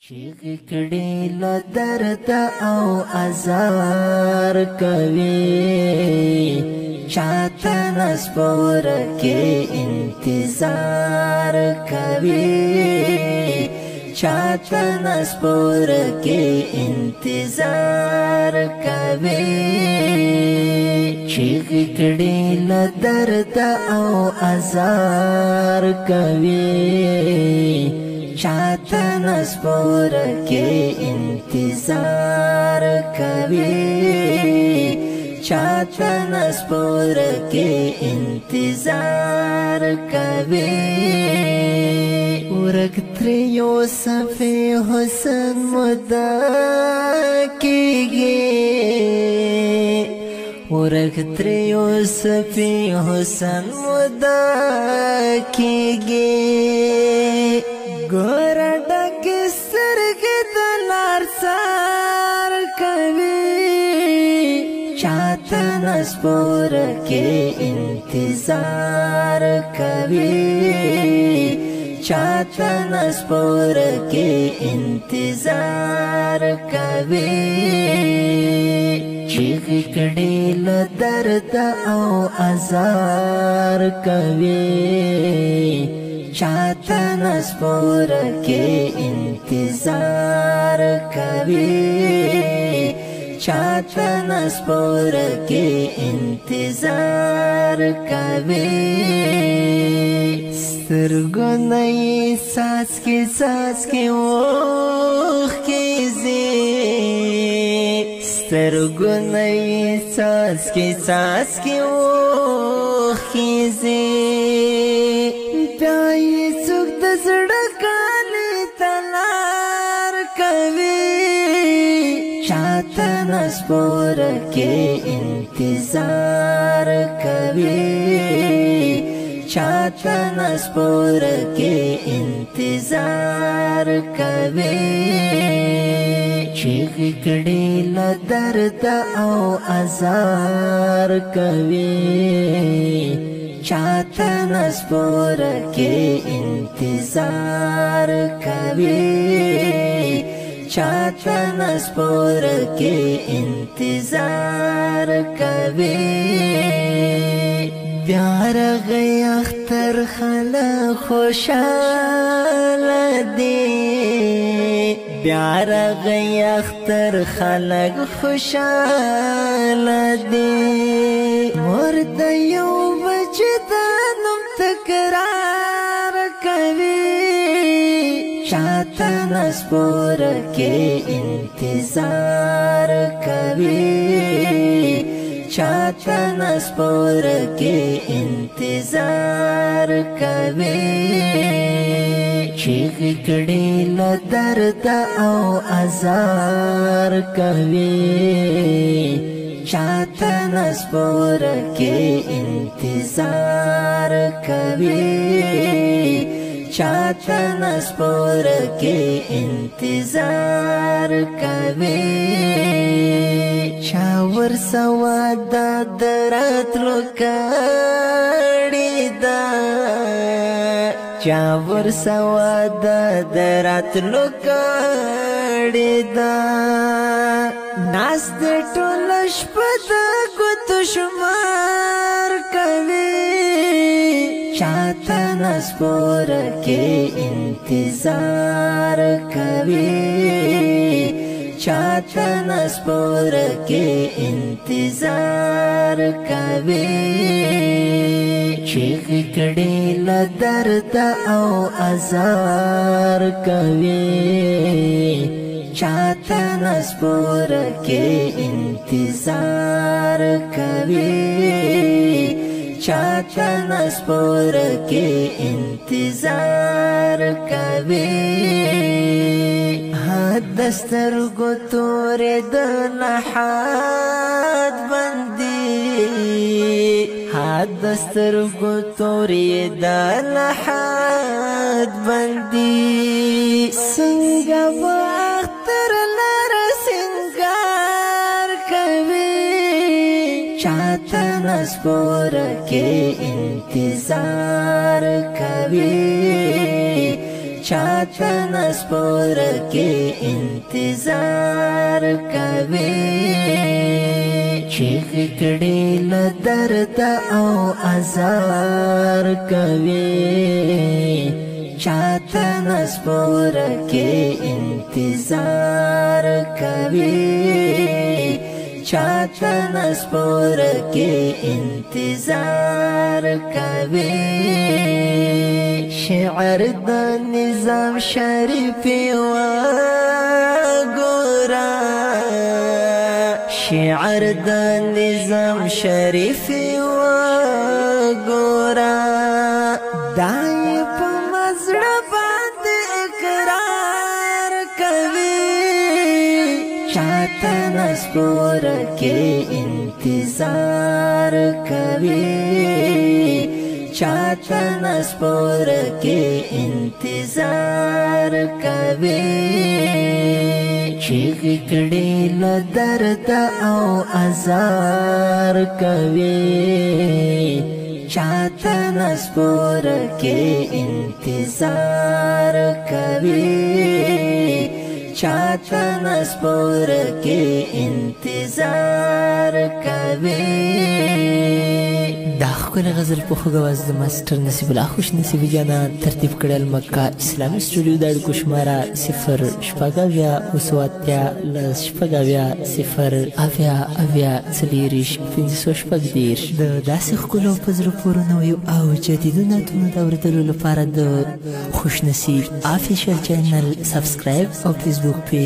چیغی کړي له درد او ازار کوي چاته نسپور کې انتظار کوي چاته نسپور کې انتظار کوي چیغی کړي له درد او ازار کوي چاته نسپور کې انتظار کوي چاته نسپور کې انتظار کوي ورک تریو صفی حسن مدا کېږي ورک تریو صفی حسن مدا کېږي ګوره ډکې سترګې د لار سار کوي چاته نسپور کې انتظار کوي چاته نسپور کې انتظار کوي چیغې کړي له درد او ازار کوي چاته نسپور کې انتظار کوي چاته نسپور کې انتظار کوي سترګو نه یې څاڅکي اوښکې ځي سترګو نه یې څاڅکي اوښکې ځي بیا یې څوک د زړه کالي ته لار کوي چاته نسپور کې انتظار کوي چاته نسپور کې انتظار کوي چیغې کړي له درد او ازار کوي چاته نسپور کې انتظار کوي چاته نسپور کې انتظار کوي بیا رغی اختر خلک خوشاله دي بیا رغی اختر خلک خوشاله دي مور د یو وجدانم تکرار کوي چاته نسپور کې انتظار کوي چاته نسپور کې انتظار کوي چیغې کړي له درد او ازار کوي چاته نسپور کې انتظار کوي چاته نسپور کې انتظار کوي چا ورسوا د راتلو کړي ده چا ورسوا د راتلو کړي ده ناس د ټول شپه د ګوتو شمار کوي چاته نسپور کې انتظار کوي چاته نسپور کې انتظار کوي چیغې کړي له درد او ازار کوي چاته نسپور کې انتظار کوي چاته نسپور کې انتظار کوي دسترګو تورې د نحات بندي دسترګو تورې د نحات بندي څنګه باختر لار سنگار کوي چاته نسپور کې انتظار کوي چاته نسپور کې انتظار کوي چیخ کړي له درد او ازار کوي چاته نسپور کې انتظار کوي چاته نسپور کې انتظار کوي شعر د نظام شریف وګورا شعر د نظام شریف وګورا دای په مزړه باندې اقرار کوي چاته نسپور کې انتظار کوي چاته نسپور کې انتظار کوي چیغ کړي له درد او ازار کوي چاته نسپور کې انتظار کوي چاته نسپور کې انتظار کوي دا ښکلی غزل په خوږ اواز د ماسټر نصیب الله خوش نصیبي جانا ترتیب کړل مکه اسلامي سټوډیو د اړیکو شماره 0 د داسې ښکلو په زړه پورې نویو او جدیدو نعتونو د اورېدلو لپاره د خوش نصیب افیشل چینل سبسکرایب او فیسبوک پیج